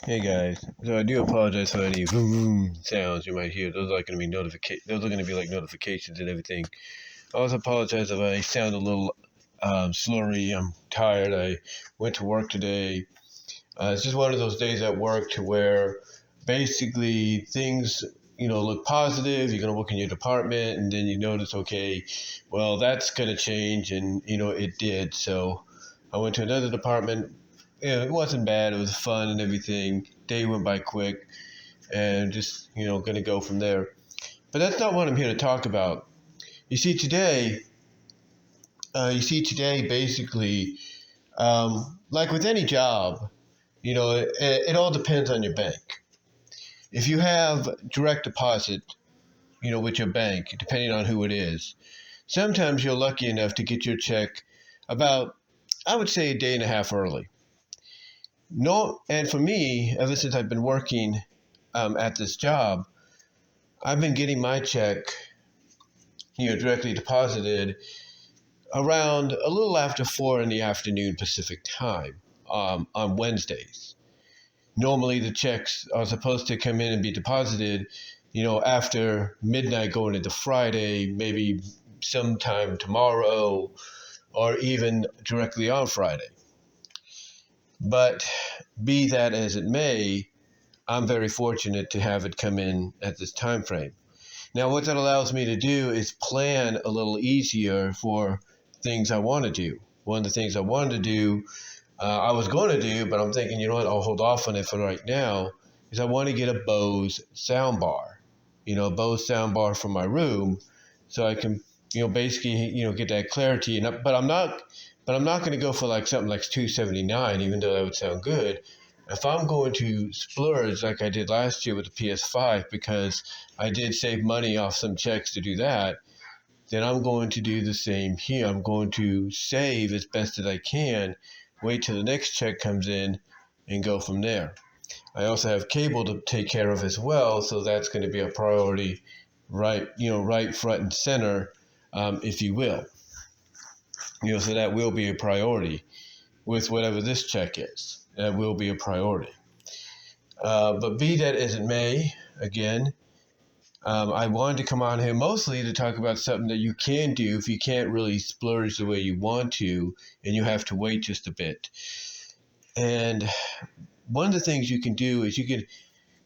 Hey guys, so I do apologize for any vroom vroom sounds you might hear. Those are going to be Those are going to be like notifications and everything. I also apologize if I sound a little slurry. I'm tired. I went to work today. It's just one of those days at work to where basically things look positive. You're going to work in your department, and then you notice, okay, well that's going to change, and it did. So I went to another department. Yeah, it wasn't bad. It was fun and everything. Day went by quick, and just gonna go from there. But that's not what I'm here to talk about. You see today, basically, like with any job, it all depends on your bank. If you have direct deposit, with your bank, depending on who it is, sometimes you're lucky enough to get your check about, I would say, a day and a half early. No, and for me, ever since I've been working at this job, I've been getting my check, directly deposited around a little after 4 in the afternoon Pacific time on Wednesdays. Normally, the checks are supposed to come in and be deposited, after midnight going into Friday, maybe sometime tomorrow, or even directly on Friday. But be that as it may, I'm very fortunate to have it come in at this time frame. Now, what that allows me to do is plan a little easier for things I want to do. One of the things I wanted to do, I was going to do, but I'm thinking, you know what, I'll hold off on it for right now, is I want to get a Bose soundbar, a Bose soundbar for my room, so I can, basically, get that clarity. But I'm not going to go for like something like $279, even though that would sound good. If I'm going to splurge like I did last year with the PS5, because I did save money off some checks to do that, then I'm going to do the same here. I'm going to save as best as I can, wait till the next check comes in, and go from there. I also have cable to take care of as well, so that's going to be a priority, right front and center, if you will. So that will be a priority with whatever this check is. That will be a priority. But be that as it may, again, I wanted to come on here mostly to talk about something that you can do if you can't really splurge the way you want to, and you have to wait just a bit. And one of the things you can do is you can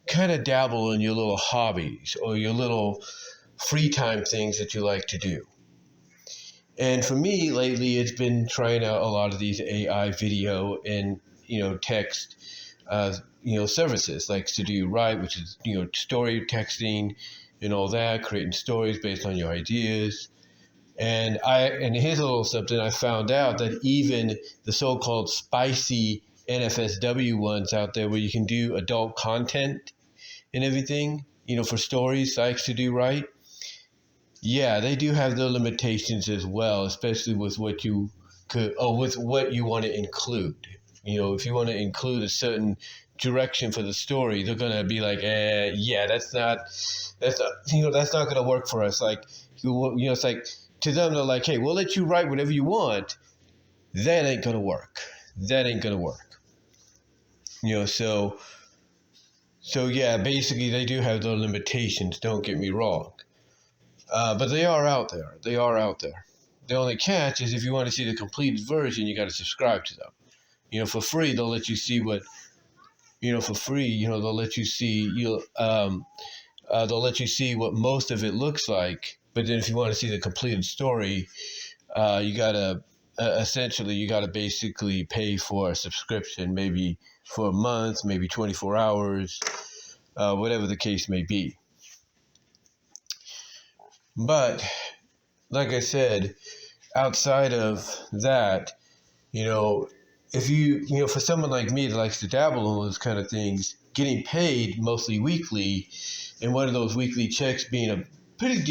kind of dabble in your little hobbies or your little free time things that you like to do. And for me lately, it's been trying out a lot of these AI video and text services like To Do Right, which is story texting and all that, creating stories based on your ideas. And here's a little something I found out, that even the so-called spicy NFSW ones out there, where you can do adult content and everything, for stories like To Do Right. Yeah, they do have their limitations as well, especially with what you with what you want to include. If you want to include a certain direction for the story, they're gonna be like, yeah, that's not gonna work for us. Like, it's like, to them, they're like, hey, we'll let you write whatever you want. That ain't gonna work. So yeah, basically they do have their limitations. Don't get me wrong. But they are out there. The only catch is, if you want to see the completed version, you got to subscribe to them. For free, they'll let you see what, they'll let you see, they'll let you see what most of it looks like. But then if you want to see the completed story, you got to basically pay for a subscription, maybe for a month, maybe 24 hours, whatever the case may be. But like I said, outside of that, if you, for someone like me that likes to dabble in those kind of things, getting paid mostly weekly, and one of those weekly checks being a pretty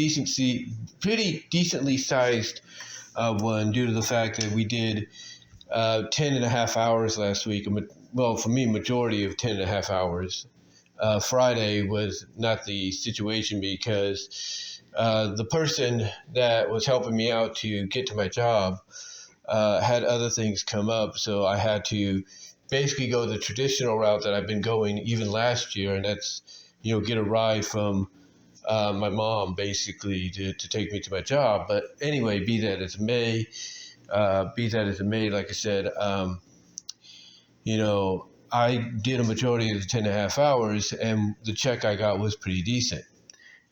decently sized one, due to the fact that we did 10 and a half hours last week. Well, for me, majority of 10 and a half hours. Friday was not the situation, because the person that was helping me out to get to my job had other things come up, so I had to basically go the traditional route that I've been going even last year, and that's, get a ride from my mom basically to take me to my job. But anyway, be that as it may, like I said, I did a majority of the 10.5 hours, and the check I got was pretty decent.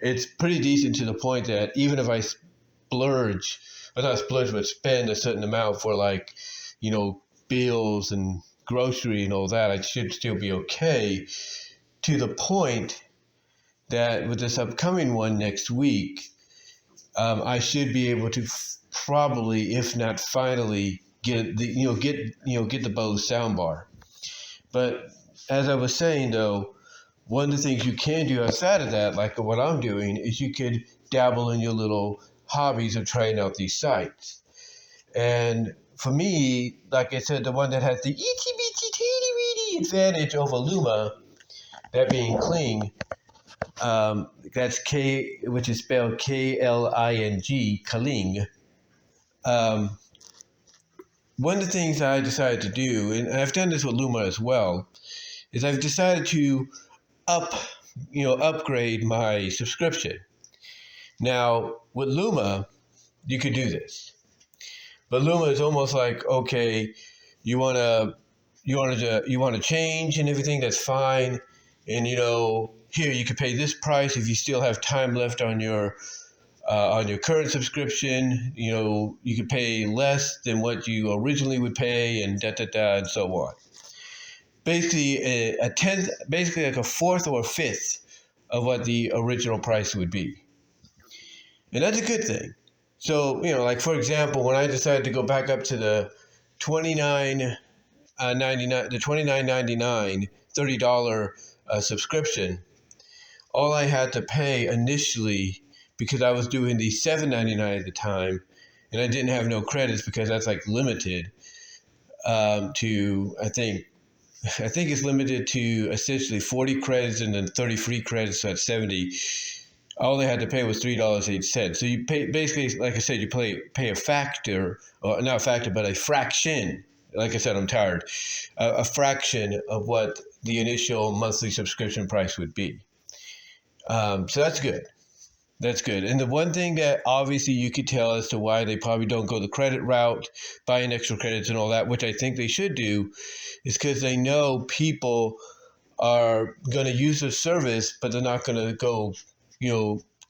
It's pretty decent to the point that even if I splurge, or not splurge, but spend a certain amount for like, bills and grocery and all that, I should still be okay, to the point that with this upcoming one next week, I should be able to probably, if not finally, get the Bose soundbar. But as I was saying, though, one of the things you can do outside of that, like what I'm doing, is you could dabble in your little hobbies of trying out these sites. And for me, like I said, the one that has the itty bitty teeny weeny advantage over Luma, that being Kling, that's K, which is spelled Kling, Kling. One of the things I decided to do, and I've done this with Luma as well, is I've decided to upgrade my subscription. Now, with Luma, you could do this, but Luma is almost like, okay, you want to change and everything, that's fine, and here you could pay this price if you still have time left on your current subscription. You could pay less than what you originally would pay, and and so on. Basically, a tenth, basically like a fourth or a fifth of what the original price would be, and that's a good thing. So like for example, when I decided to go back up to the $29.99, the $29.99 $30 subscription, all I had to pay initially, because I was doing the $7.99 at the time, and I didn't have no credits because that's like limited to, I think it's limited to essentially 40 credits and then 30 free credits, so that's 70. All they had to pay was $3.08. So you pay, basically, like I said, you pay a factor, or not a factor, but a fraction. Like I said, I'm tired. A fraction of what the initial monthly subscription price would be. So that's good. That's good. And the one thing that obviously you could tell as to why they probably don't go the credit route, buying extra credits and all that, which I think they should do, is because they know people are going to use the service, but they're not going to go,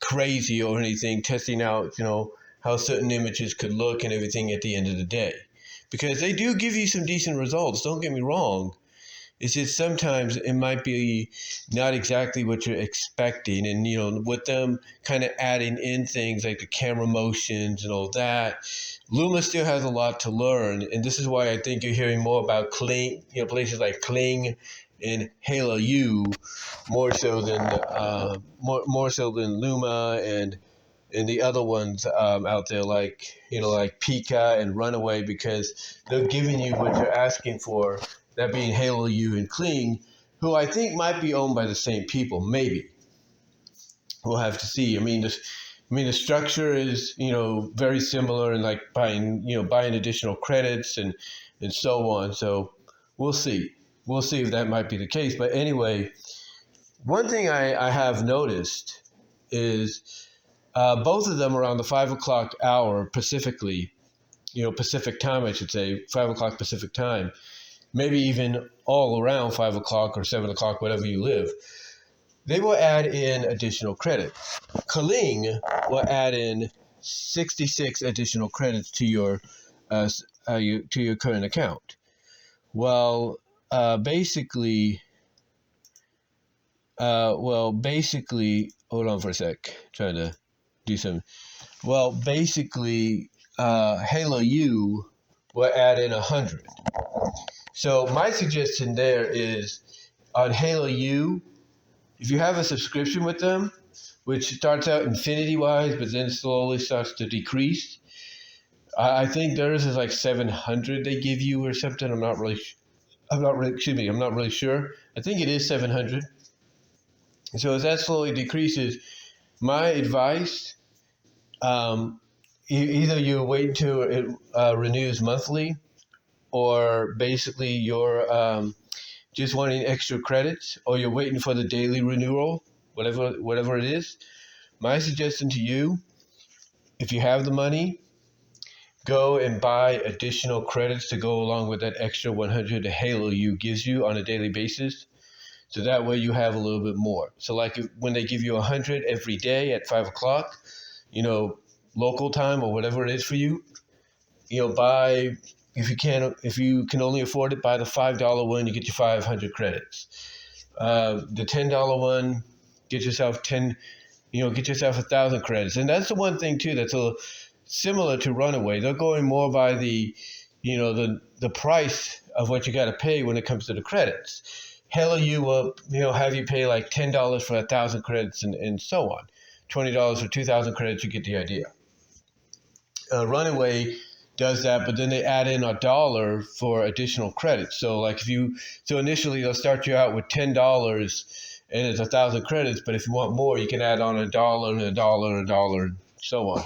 crazy or anything, testing out, how certain images could look and everything at the end of the day. Because they do give you some decent results, don't get me wrong. It's just sometimes it might be not exactly what you're expecting. And, with them kind of adding in things like the camera motions and all that, Luma still has a lot to learn. And this is why I think you're hearing more about Kling, places like Kling and Halo U, more so than Luma and the other ones out there, like Pika and Runaway, because they're giving you what you're asking for. That being Halo U and Kling, who I think might be owned by the same people. Maybe we'll have to see. The structure is very similar, and like buying additional credits and so on. So we'll see. We'll see if that might be the case. But anyway, one thing I have noticed is both of them around the 5 o'clock hour Pacifically, Pacific time, I should say, 5 o'clock Pacific time, maybe even all around 5 o'clock or 7 o'clock, wherever you live, they will add in additional credits. Kling will add in 66 additional credits to your current account. Well, basically, hold on for a sec. Trying to do some. Well, basically, Halo U will add in 100. So my suggestion there is, on Halo U, if you have a subscription with them, which starts out infinity-wise, but then slowly starts to decrease, I think theirs is like 700 they give you or something. I'm not really sure. I think it is 700. So as that slowly decreases, my advice, either you wait until it renews monthly, or basically you're just wanting extra credits, or you're waiting for the daily renewal, whatever it is, my suggestion to you, if you have the money, go and buy additional credits to go along with that extra 100 that Halo U gives you on a daily basis. So that way you have a little bit more. So like when they give you 100 every day at 5 o'clock, local time or whatever it is for you, buy, if you can only afford it, buy the $5 one, you get your 500 credits. The $10 one, get yourself 1,000 credits. And that's the one thing too that's similar to Runaway. They're going more by the price of what you got to pay when it comes to the credits. Hella you will have you pay like $10 for 1,000 credits and so on. $20 for 2,000 credits, you get the idea. Runaway does that, but then they add in $1 for additional credits. So initially they'll start you out with $10 and it's 1,000 credits, but if you want more, you can add on $1 and $1 and $1 and so on.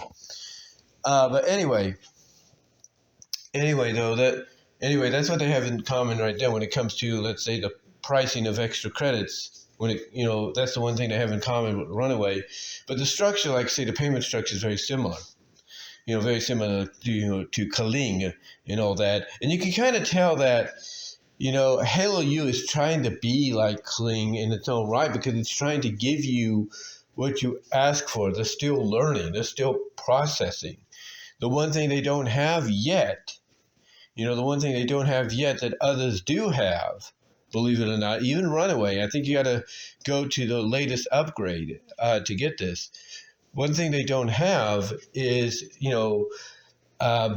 But anyway, that's what they have in common right there when it comes to, let's say, the pricing of extra credits. That's the one thing they have in common with Runaway. But the structure, like I say, the payment structure is very similar. Very similar to Kling and all that. And you can kind of tell that, Halo U is trying to be like Kling in its own right, because it's trying to give you what you ask for. They're still learning. They're still processing. The one thing they don't have yet, that others do have, believe it or not, even Runaway, I think you got to go to the latest upgrade to get this. One thing they don't have is,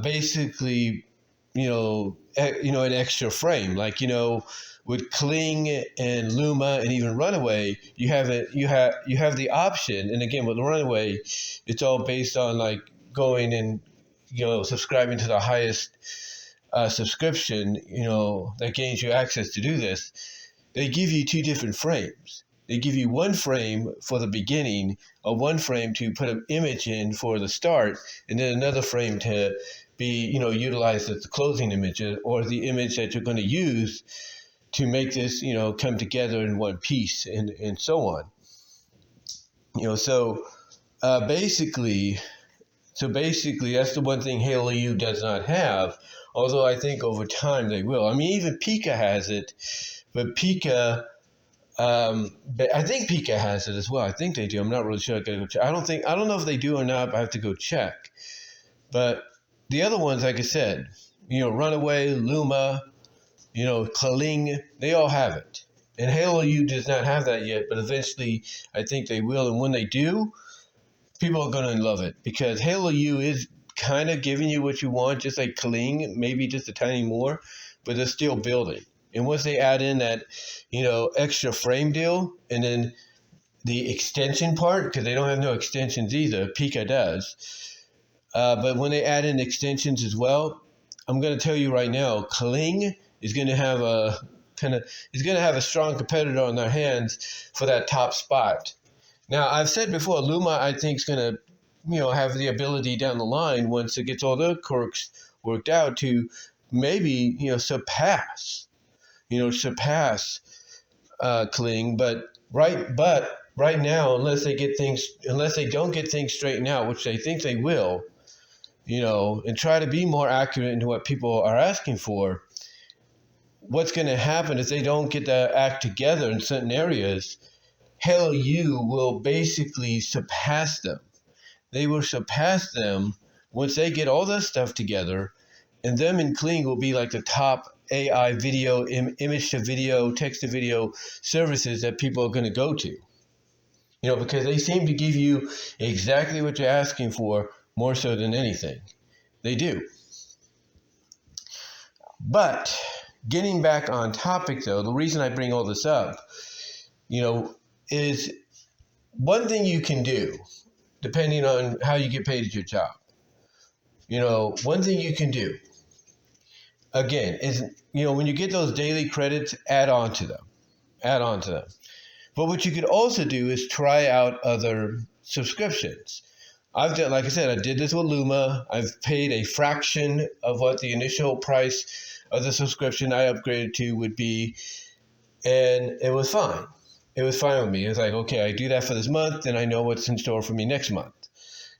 basically, an extra frame. Like, with Kling and Luma and even Runaway, you have the option. And again, with Runaway, it's all based on like going and, subscribing to the highest subscription, that gains you access to do this. They give you two different frames. They give you one frame for the beginning, or one frame to put an image in for the start, and then another frame to be, utilized as the closing image, or the image that you're going to use to make this, come together in one piece, and so on. So basically, that's the one thing Halo U does not have, although I think over time they will. I mean, even Pika has it, but Pika... I think Pika has it as well. I think they do. I'm not really sure. I gotta go check. I don't know if they do or not, but I have to go check. But the other ones, like I said, Runaway, Luma, Kling, they all have it. And Halo U does not have that yet, but eventually I think they will. And when they do, people are going to love it, because Halo U is kind of giving you what you want, just like Kling, maybe just a tiny more, but they're still building. And once they add in that, extra frame deal, and then the extension part, because they don't have no extensions either, Pika does. But when they add in extensions as well, I'm going to tell you right now, Kling is going to have a strong competitor on their hands for that top spot. Now, I've said before, Luma, I think, is going to, have the ability down the line, once it gets all the quirks worked out, to maybe, surpass Kling, but right now, unless they don't get things straightened out, which they think they will, and try to be more accurate into what people are asking for, what's going to happen if they don't get the act together in certain areas? Halo U will basically surpass them. They will surpass them once they get all that stuff together, and them and Kling will be like the top AI video, image to video, text to video services that people are going to go to. Because they seem to give you exactly what you're asking for, more so than anything. They do. But getting back on topic, though, the reason I bring all this up, is one thing you can do, depending on how you get paid at your job. One thing you can do, again, is, when you get those daily credits, add on to them. But what you could also do is try out other subscriptions. Like I said, I did this with Luma. I've paid a fraction of what the initial price of the subscription I upgraded to would be, and it was fine. It was fine with me. It was like, okay, I do that for this month, and I know what's in store for me next month.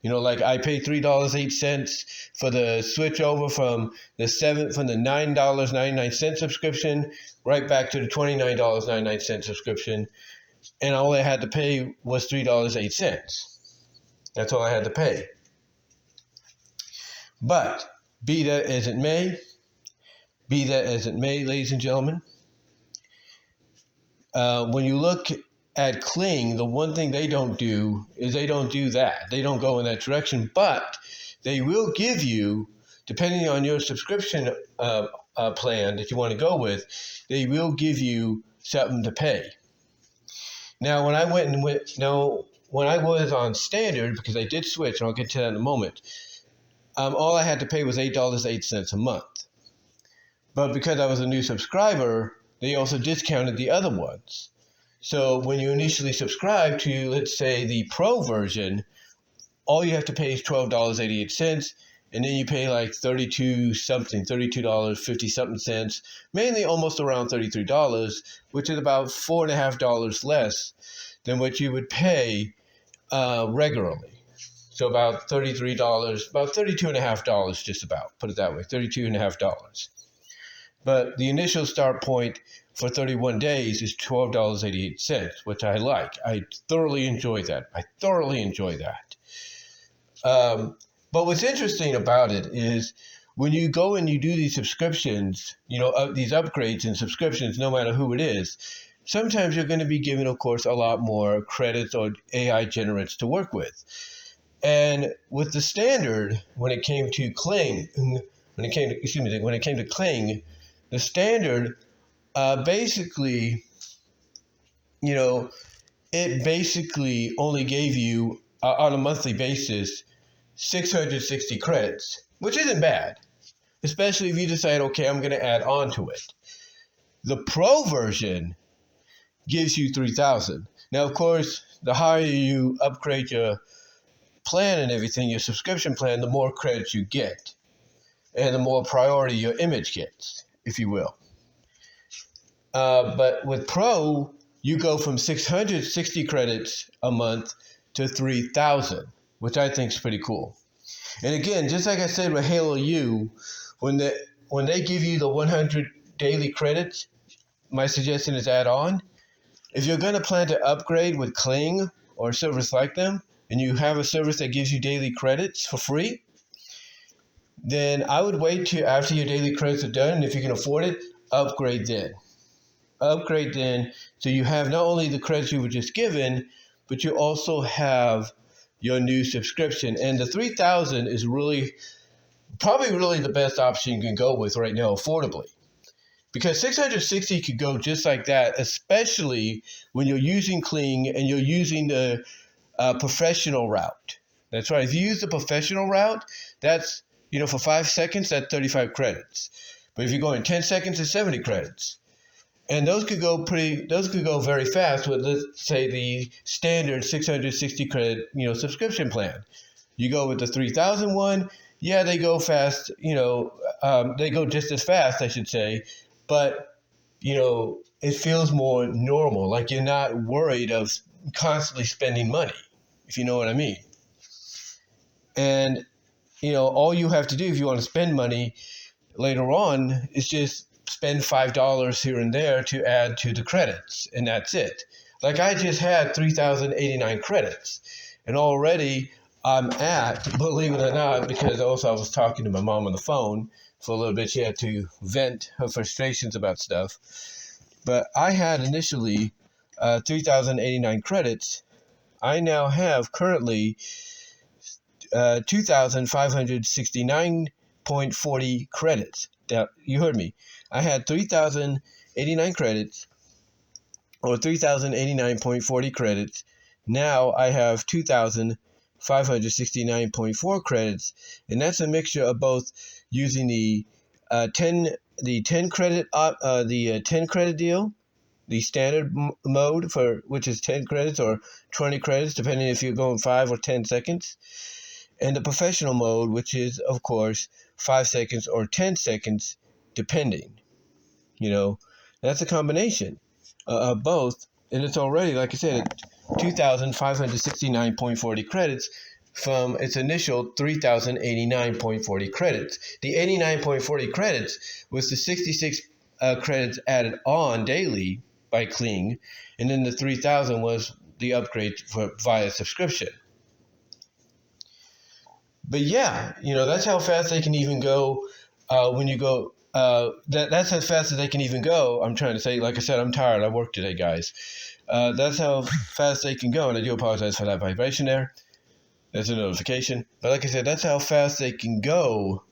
Like I paid $3.08 for the switch over from the $9.99 subscription right back to the $29.99 subscription, and all I had to pay was $3.08. That's all I had to pay. But be that as it may, ladies and gentlemen, when you look at Kling, the one thing they don't do is they don't do that. They don't go in that direction, but they will give you, depending on your subscription plan that you want to go with, they will give you something to pay. Now, when I was on standard, because I did switch, and I'll get to that in a moment, all I had to pay was $8.08 a month. But because I was a new subscriber, they also discounted the other ones. So when you initially subscribe to, let's say, the Pro version, all you have to pay is $12.88, and then you pay like $32.50, mainly almost around $33, which is about $4.50 less than what you would pay regularly. So about $33, about $32.50, just about, put it that way, $32.50. But the initial start point for 31 days is $12.88, which I like. I thoroughly enjoy that. But what's interesting about it is when you go and you do these subscriptions, these upgrades and subscriptions, no matter who it is, sometimes you're going to be given, of course, a lot more credits or AI generates to work with. And with the standard, when it came to Kling, the standard basically, it basically only gave you on a monthly basis 660 credits, which isn't bad, especially if you decide, okay, I'm going to add on to it. The Pro version gives you 3,000. Now, of course, the higher you upgrade your plan and everything, your subscription plan, the more credits you get, and the more priority your image gets, if you will. But with Pro, you go from 660 credits a month to 3,000, which I think is pretty cool. And again, just like I said with Halo U, when they give you the 100 daily credits, my suggestion is add on. If you're going to plan to upgrade with Kling or a service like them, and you have a service that gives you daily credits for free, then I would wait till after your daily credits are done, and if you can afford it, upgrade then. Upgrade then, so you have not only the credits you were just given, but you also have your new subscription. And the 3,000 is probably the best option you can go with right now, affordably. Because 660 could go just like that, especially when you're using Kling and you're using the professional route. That's right. If you use the professional route, that's, for 5 seconds, that's 35 credits. But if you're going 10 seconds, it's 70 credits. And those could go very fast with, let's say, the standard 660 credit, subscription plan. You go with the 3,000 one, yeah, they go fast, they go just as fast, I should say, but, it feels more normal, like you're not worried of constantly spending money, if you know what I mean. And, all you have to do if you want to spend money later on is just spend $5 here and there to add to the credits, and that's it. Like I just had 3,089 credits, and already I'm at, believe it or not, because also I was talking to my mom on the phone for a little bit. She had to vent her frustrations about stuff. But I had initially 3,089 credits. I now have currently 2,569.40 credits. Now, you heard me. I had 3,089 credits, or 3,089.40 credits. Now I have 2,569.4 credits, and that's a mixture of both using the 10 credit deal, the standard mode which is 10 credits or 20 credits, depending if you're going 5 or 10 seconds, and the professional mode, which is of course 5 seconds or 10 seconds, depending. That's a combination of both. And it's already, like I said, 2,569.40 credits from its initial 3,089.40 credits. The 89.40 credits was the 66 credits added on daily by Kling, and then the 3,000 was the upgrade via subscription. But yeah, that's how fast they can even go when you go. That's as fast as they can even go. I'm trying to say, like I said, I'm tired. I worked today, guys. That's how fast they can go, and I do apologize for that vibration there. That's a notification. But like I said, that's how fast they can go,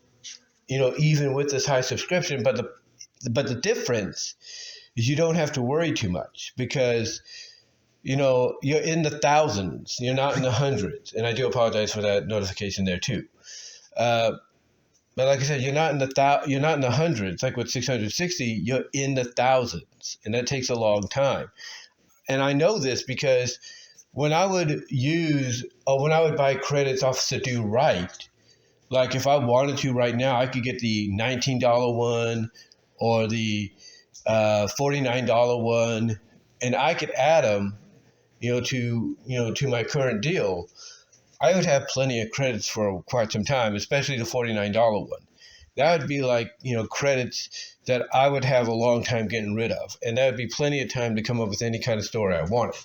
even with this high subscription. But the difference is you don't have to worry too much because, you're in the thousands. You're not in the hundreds. And I do apologize for that notification there too. But like I said, you're not in the hundreds. Like with 660, you're in the thousands, and that takes a long time. And I know this because when I would buy credits off to do right, like if I wanted to right now, I could get the $19 one or the $49 one, and I could add them, to my current deal. I would have plenty of credits for quite some time, especially the $49 one. That would be like, credits that I would have a long time getting rid of. And that would be plenty of time to come up with any kind of story I wanted.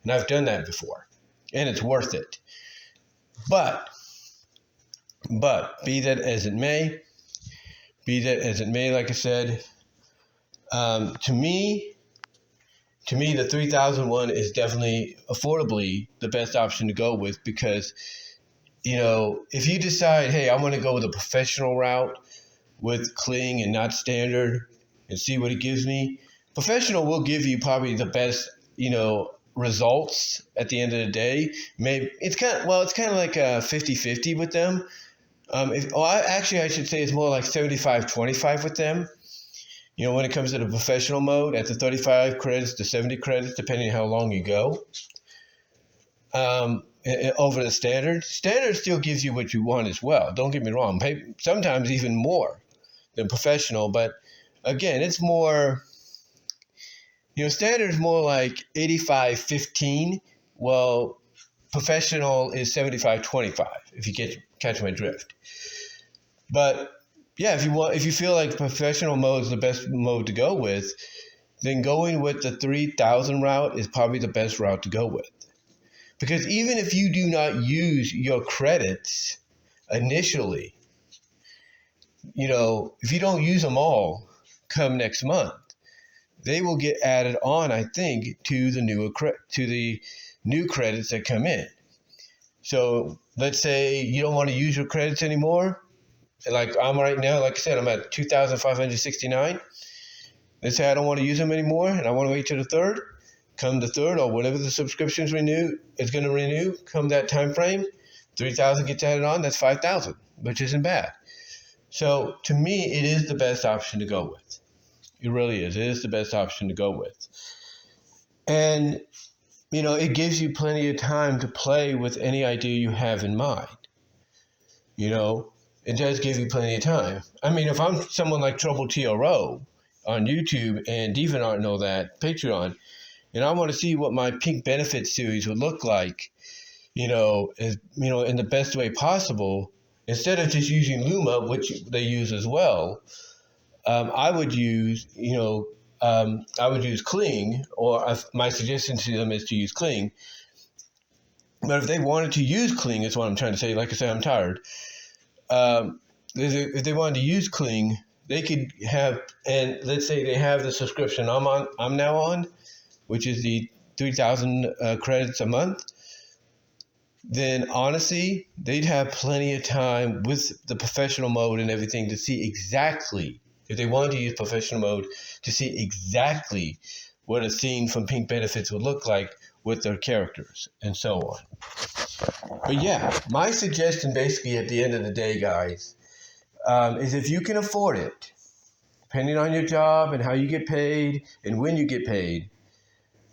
And I've done that before. And it's worth it. But be that as it may, like I said, to me, the 3,001 is definitely affordably the best option to go with because, if you decide, hey, I want to go with a professional route with Kling and not standard and see what it gives me, professional will give you probably the best, results at the end of the day. Maybe it's kind of like a 50-50 with them. I should say it's more like 75-25 with them. When it comes to the professional mode, at the 35 credits to 70 credits, depending on how long you go. Over the standard still gives you what you want as well. Don't get me wrong. Sometimes even more than professional. But again, it's more, standard is more like 85-15. Well, professional is 75-25, if you catch my drift. But yeah, if you feel like professional mode is the best mode to go with, then going with the 3,000 route is probably the best route to go with. Because even if you do not use your credits initially, if you don't use them all come next month, they will get added on, I think, to the new credits that come in. So let's say you don't want to use your credits anymore. Like I'm right now, like I said, I'm at 2,569. Let's say I don't want to use them anymore and I want to wait till the third. Come the third or whenever the subscription's it's going to renew, come that time frame, 3,000 gets added on, that's 5,000, which isn't bad. So to me, it is the best option to go with. It really is. It is the best option to go with. And, it gives you plenty of time to play with any idea you have in mind. It does give you plenty of time. I mean, if I'm someone like Trouble TRO on YouTube and DeviantArt and all that, Patreon, and I want to see what my Pink Benefit series would look like, in the best way possible, instead of just using Luma, which they use as well, I would use Kling, or my suggestion to them is to use Kling. But if they wanted to use Kling, is what I'm trying to say. Like I said, I'm tired. If they wanted to use Kling, they could have, and let's say they have the subscription I'm now on, which is the 3,000 credits a month. Then honestly, they'd have plenty of time with the professional mode and everything to see exactly, if they wanted to use professional mode, to see exactly what a scene from Pink Benefits would look like with their characters and so on. But yeah, my suggestion basically at the end of the day, guys, is if you can afford it, depending on your job and how you get paid and when you get paid,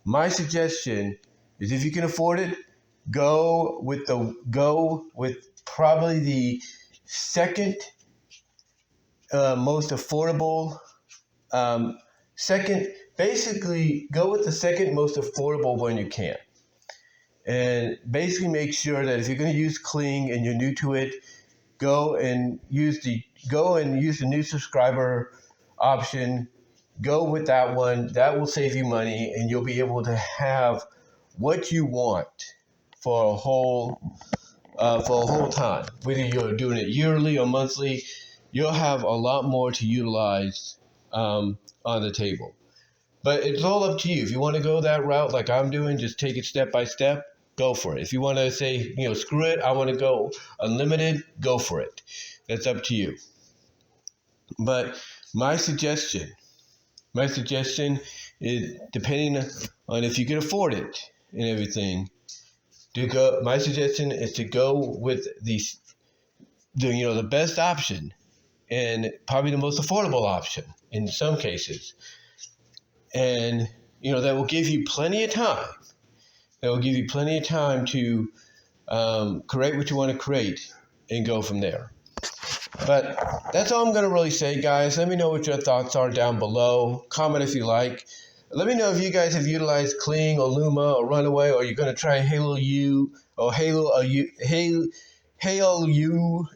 my suggestion is if you can afford it, go with probably the second most affordable. Second, basically go with the second most affordable one you can. And basically make sure that if you're going to use Kling and you're new to it, go and use the new subscriber option. Go with that one. That will save you money, and you'll be able to have what you want for a whole time. Whether you're doing it yearly or monthly, you'll have a lot more to utilize on the table. But it's all up to you. If you want to go that route like I'm doing, just take it step by step, go for it. If you want to say, screw it, I want to go unlimited, go for it. That's up to you. But my suggestion is, depending on if you can afford it and everything, my suggestion is to go with the best option, and probably the most affordable option in some cases. And, that will give you plenty of time. That will give you plenty of time to create what you want to create and go from there. But that's all I'm going to really say, guys. Let me know what your thoughts are down below. Comment if you like. Let me know if you guys have utilized Kling or Luma or Runaway, or you're going to try Halo U or Halo U,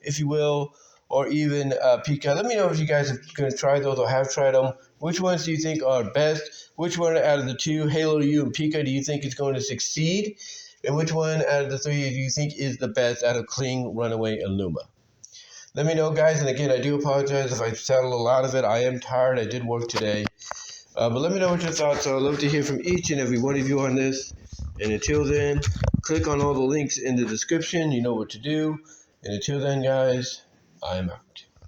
if you will, or even Pika. Let me know if you guys are going to try those or have tried them. Which ones do you think are best? Which one out of the two, Halo U and Pika, do you think is going to succeed? And which one out of the three do you think is the best out of Kling, Runaway, and Luma? Let me know, guys. And again, I do apologize if I sound a little out of it. I am tired. I did work today. But let me know what your thoughts are. I'd love to hear from each and every one of you on this. And until then, click on all the links in the description. You know what to do. And until then, guys, I'm out.